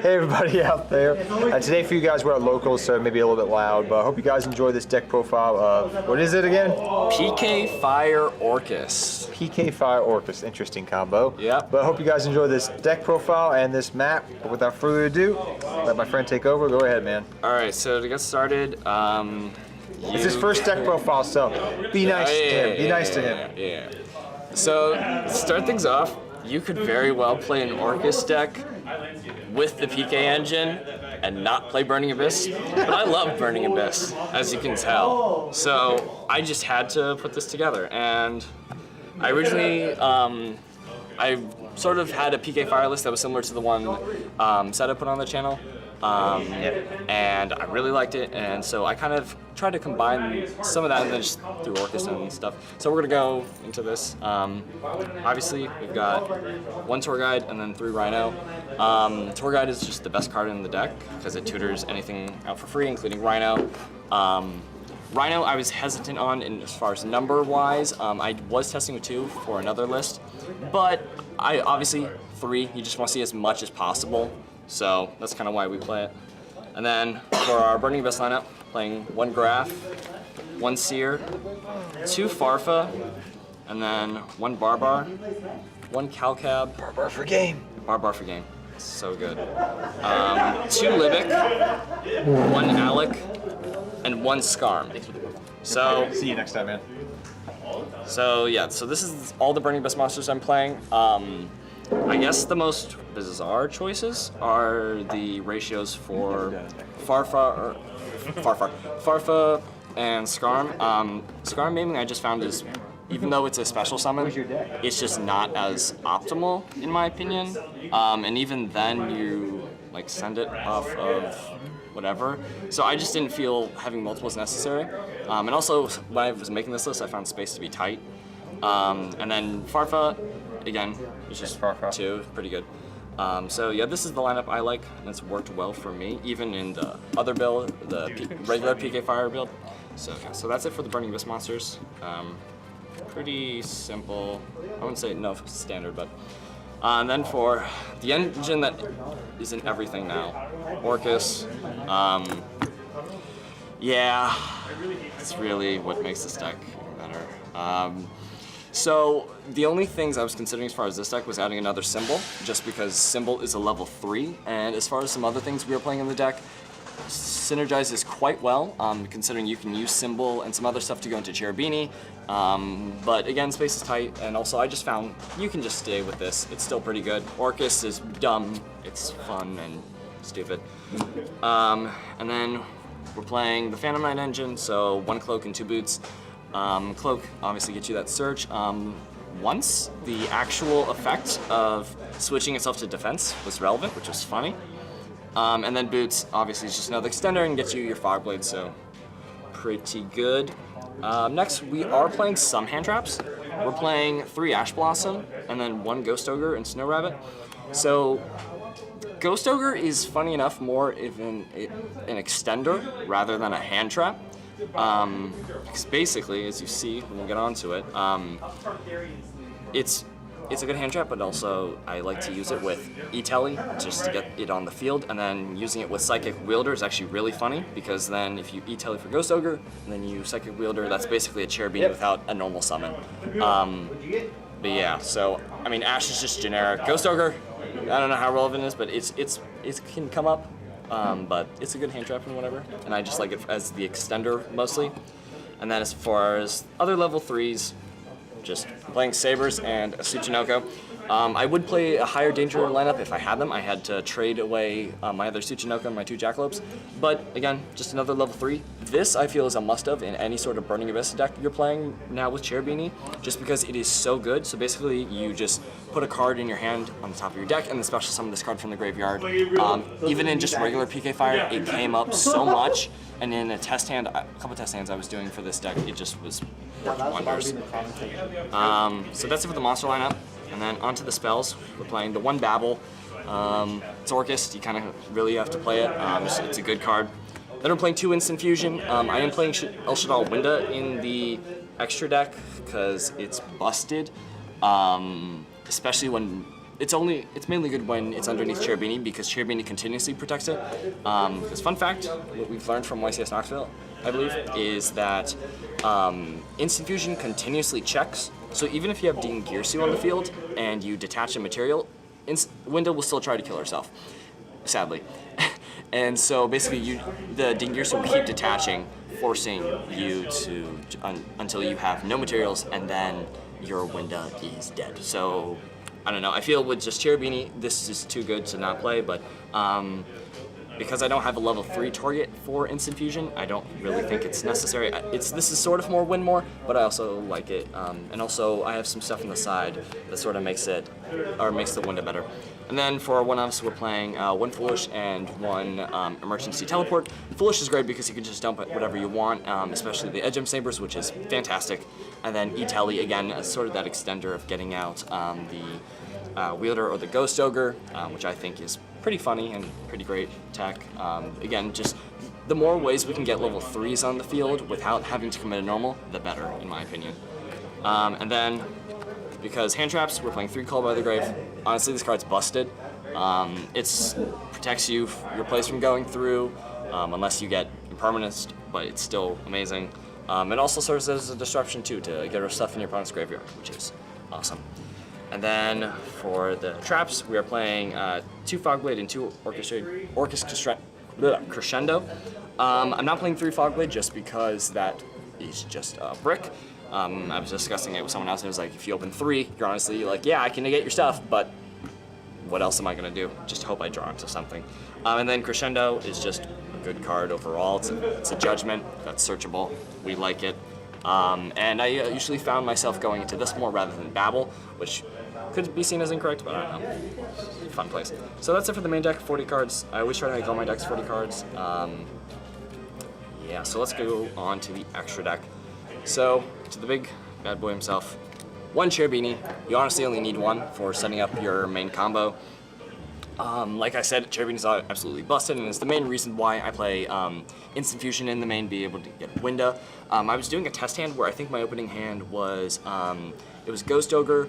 Hey everybody out there. Today for you guys we're at locals, so maybe a little bit loud, but I hope you guys enjoy this deck profile of, what is it again? PK Fire Orcust. PK Fire Orcust, interesting combo. Yeah. But I hope you guys enjoy this deck profile and this map. But without further ado, let my friend take over. Go ahead, man. Alright, so to get started, It's his first deck profile, so be nice to him. Be nice to him. Yeah. So, to start things off, you could very well play an Orcust deck with the PK engine and not play Burning Abyss, but I love Burning Abyss, as you can tell. So I just had to put this together, and I originally, I sort of had a PK Fire list that was similar to the one Seta put on the channel, and I really liked it, and so I kind of tried to combine some of that and then just through Orcust and stuff. So we're gonna go into this. Obviously, we've got one tour guide and then 3 Rhino. Tour guide is just the best card in the deck because it tutors anything out for free, including Rhino. Rhino I was hesitant on in as far as number-wise. I was testing with 2 for another list, but I obviously 3, you just want to see as much as possible. So that's kind of why we play it. And then for our Burning Abyss lineup, playing 1 Graph, 1 Seer, 2 Farfa, and then 1 Barbar, 1 Calcab. Barbar for game. Barbar for game. So good. 2 Libic, 1 Alec, and 1 Skarm. So See you next time, man. So yeah, so this is all the Burning Abyss monsters I'm playing. I guess the most bizarre choices are the ratios for Farfa and Skarm. Skarm mainly I just found is, even though it's a special summon, it's just not as optimal in my opinion. And even then you like send it off of whatever. So I just didn't feel having multiples necessary. And also when I was making this list, I found space to be tight. And then Farfa, again, it's just Farfa 2, pretty good. So yeah, this is the lineup I like, and it's worked well for me, even in the other build, the regular PK Fire build. So yeah, so that's it for the Burning Abyss monsters. Pretty simple. I wouldn't say no standard, but and then for the engine that is in everything now, Orcust. Yeah, it's really what makes this deck better. So the only things I was considering as far as this deck was adding another symbol, just because symbol is a level 3, and as far as some other things we were playing in the deck, synergizes quite well, considering you can use symbol and some other stuff to go into Cherubini. But again, space is tight, and also I just found you can just stay with this. It's still pretty good. Orcust is dumb, it's fun and stupid. And then we're playing the Phantom Knight engine, so 1 Cloak and 2 Boots. Cloak obviously gets you that surge. Once the actual effect of switching itself to defense was relevant, which was funny. And then Boots obviously is just another extender and gets you your Fire Blade, so pretty good. Next we are playing some hand traps. We're playing 3 Ash Blossom and then 1 Ghost Ogre and Snow Rabbit. So Ghost Ogre is funny enough more of an extender rather than a hand trap. Because basically, as you see when we get onto it, it's a good hand trap, but also I like to use it with E-Telly just to get it on the field, and then using it with Psychic Wielder is actually really funny, because then if you E-Telly for Ghost Ogre, and then you Psychic Wielder, that's basically a Cherubini without a normal summon. But yeah, so, I mean, Ash is just generic. Ghost Ogre, I don't know how relevant it is, but it can come up. But it's a good hand trap and whatever, and I just like it as the extender mostly. And then as far as other level 3s, just playing Sabers and a Tsuchinoko. I would play a higher danger lineup if I had them. I had to trade away my other Tsuchinoko and my 2 Jackalopes. But again, just another level 3. This I feel is a must-have in any sort of Burning Abyss deck you're playing now with Cherubini, just because it is so good. So basically, you just put a card in your hand on the top of your deck and then special summon this card from the graveyard. Even in just regular PK Fire, it came up so much. And in a test hand, a couple test hands I was doing for this deck, it just was working wonders. So that's it for the monster lineup. And then onto the spells, we're playing the 1 Babble. It's Orcust, you kind of really have to play it. It's a good card. Then we're playing 2 Instant Fusion. I am playing El Shadal Winda in the extra deck because it's busted, especially when it's mainly good when it's underneath Cherubini because Cherubini continuously protects it. Because fun fact, what we've learned from YCS Knoxville, I believe, is that Instant Fusion continuously checks. So even if you have Dingirsu on the field and you detach a material, Winda will still try to kill herself, sadly. And so basically, the Dingirsu will keep detaching, forcing you to until you have no materials, and then your Winda is dead. So I don't know. I feel with just Cherubini, this is too good to not play, but because I don't have a level 3 target for Instant Fusion, I don't really think it's necessary. This is sort of more win more, but I also like it. And also, I have some stuff on the side that sort of makes the Winda better. And then for one-offs, we're playing one Foolish and one Emergency Teleport. Foolish is great because you can just dump it whatever you want, especially the Edge Gem Sabers, which is fantastic. And then E-Tele, again, sort of that extender of getting out the Wielder or the Ghost Ogre, which I think is pretty funny and pretty great tech. Again, just the more ways we can get level 3s on the field without having to commit a normal, the better, in my opinion. And then, because hand traps, we're playing 3 Call by the Grave. Honestly, this card's busted. It protects your place from going through, unless you get Impermanence, but it's still amazing. It also serves as a disruption too, to get rid of stuff in your opponent's graveyard, which is awesome. And then for the traps, we are playing 2 Fogblade and 2 Orcust Crescendo. I'm not playing 3 Fogblade just because that is just a brick. I was discussing it with someone else, and it was like, if you open 3, you're honestly like, yeah, I can negate your stuff, but what else am I gonna do? Just hope I draw into something. And then Crescendo is just a good card overall. It's a judgment that's searchable. We like it. And I usually found myself going into this more rather than Babel, which could be seen as incorrect, but I don't know. Fun place. So that's it for the main deck, 40 cards. I always try to make all my decks 40 cards. Yeah, so let's go on to the extra deck. So, to the big bad boy himself, 1 Cherubini. You honestly only need 1 for setting up your main combo. Like I said, Cherubini is absolutely busted, and it's the main reason why I play Instant Fusion in the main, be able to get Winda. I was doing a test hand where I think my opening hand was, it was Ghost Ogre,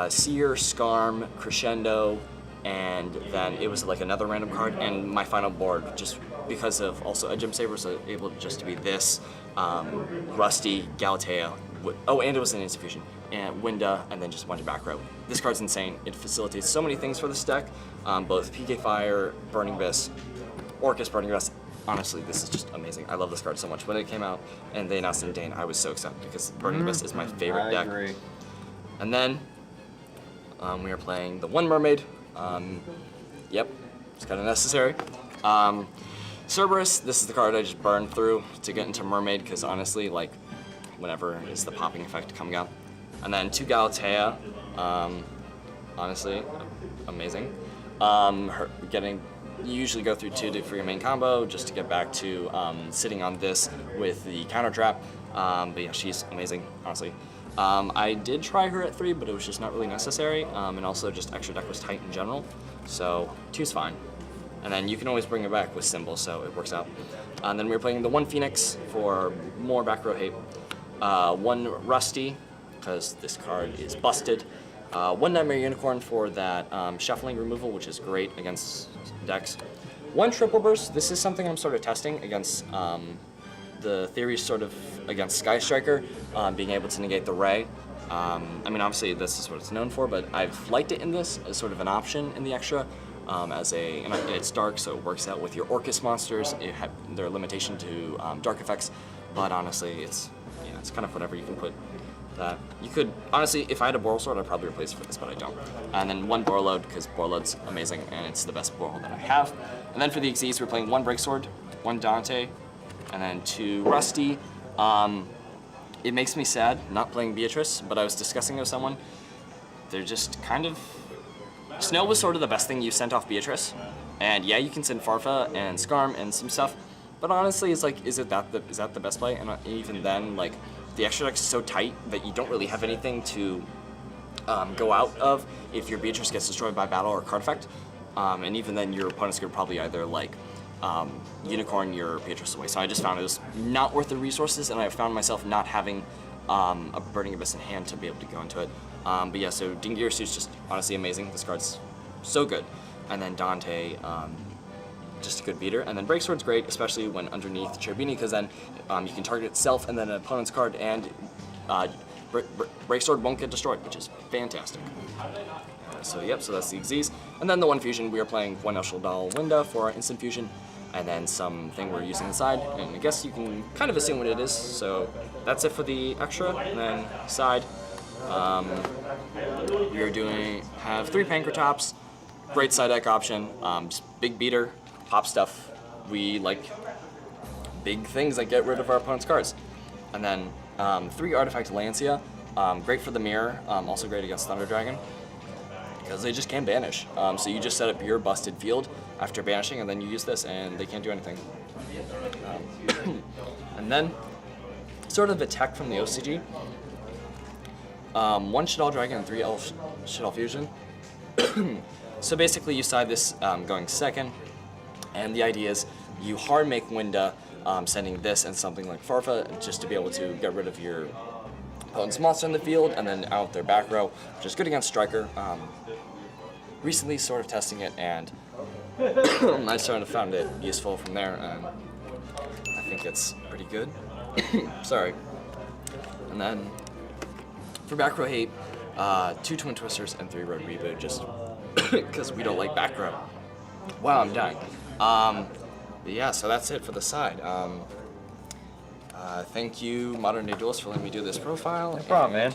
Seer, Skarm, Crescendo, and then it was like another random card, and my final board, just because of also a Gem Saber, was able just to be this, Rusty, Galatea, oh, and it was an Instant Fusion, and Winda, and then just a bunch of back row. This card's insane. It facilitates so many things for this deck, both PK Fire, Burning Abyss, Orcust, Burning Abyss. Honestly, this is just amazing. I love this card so much. When it came out and they announced it in Dane, I was so excited because Burning Abyss is my favorite deck. Agree. And then we are playing the 1 Mermaid. Yep, it's kind of necessary. Cerberus, this is the card I just burned through to get into Mermaid because honestly, like, whenever is the popping effect coming out. And then 2 Galatea, honestly, amazing. You usually go through 2 for your main combo just to get back to sitting on this with the counter trap. But yeah, she's amazing, honestly. I did try her at 3, but it was just not really necessary. And also just extra deck was tight in general. So 2's fine. And then you can always bring it back with Symbol, so it works out. And then we're playing the 1 Phoenix for more back row hate. 1 Rusty, because this card is busted. 1 Nightmare Unicorn for that shuffling removal, which is great against decks. 1 Triple Burst, this is something I'm sort of testing against the theory sort of against Sky Striker, being able to negate the Ray. I mean, obviously this is what it's known for, but I've liked it in this as sort of an option in the extra. And it's dark, so it works out with your Orcust monsters. It have their limitation to dark effects, but honestly, it's kind of whatever you can put. That you could honestly, if I had a Boral Sword, I'd probably replace it for this, but I don't. And then 1 Borreload because Borreload's amazing and it's the best Boral that I have. And then for the Xyz, we're playing 1 Break Sword, 1 Dante, and then 2 Rusty. It makes me sad not playing Beatrice, but I was discussing it with someone. They're just kind of. Snow was sort of the best thing you sent off Beatrice, and yeah, you can send Farfa and Skarm and some stuff, but honestly, it's like, is that the best play? And even then, like, the extra deck is so tight that you don't really have anything to go out of if your Beatrice gets destroyed by battle or card effect, and even then, your opponent's gonna probably either like unicorn your Beatrice away. So I just found it was not worth the resources, and I found myself not having a Burning Abyss in hand to be able to go into it. But yeah, so Dingy Suit's just honestly amazing. This card's so good. And then Dante, just a good beater. And then Break Sword's great, especially when underneath Cherubini, because then you can target itself and then an opponent's card, and Break Sword won't get destroyed, which is fantastic. So yep, so that's the Xyz. And then the one fusion, we are playing one Elshadal Winda for our instant fusion, and then something we're using inside, and I guess you can kind of assume what it is. So that's it for the extra, and then side. We are have 3 Pankratops, great side deck option, just big beater, pop stuff. We like big things that get rid of our opponent's cards. And then 3 Artifact Lancia, great for the mirror, also great against Thunder Dragon, because they just can't banish. So you just set up your busted field after banishing, and then you use this, and they can't do anything. And then, sort of a tech from the OCG. 1 Shaddoll Dragon and 3 Shaddoll Fusion. So basically you side this going second, and the idea is you hard make Winda, sending this and something like Farfa, just to be able to get rid of your opponent's monster in the field, and then out their back row, which is good against Striker. Recently sort of testing it, and I sort of found it useful from there, and I think it's pretty good. Sorry. And then for back row hate, 2 Twin Twisters and 3 Road Reboot, just because we don't like back row. Wow, I'm dying. But yeah, so that's it for the side. Thank you, Modern Day Duelist, for letting me do this profile. No problem, man.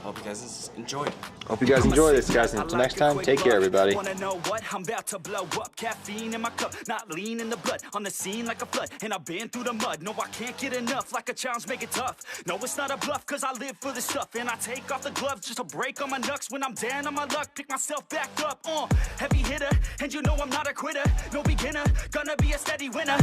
Hope you guys enjoyed. Hope you guys enjoy this, guys. Until next time, take care, everybody. Wanna know what? I'm about to blow up. Caffeine in my cup, not lean in the blood. On the scene like a flood, and I've been through the mud. No, I can't get enough. Like a challenge, make it tough. No, it's not a bluff, cause I live for this stuff. And I take off the gloves just to break on my knucks. When I'm down on my luck, pick myself back up. Heavy hitter, and you know I'm not a quitter. No beginner, gonna be a steady winner.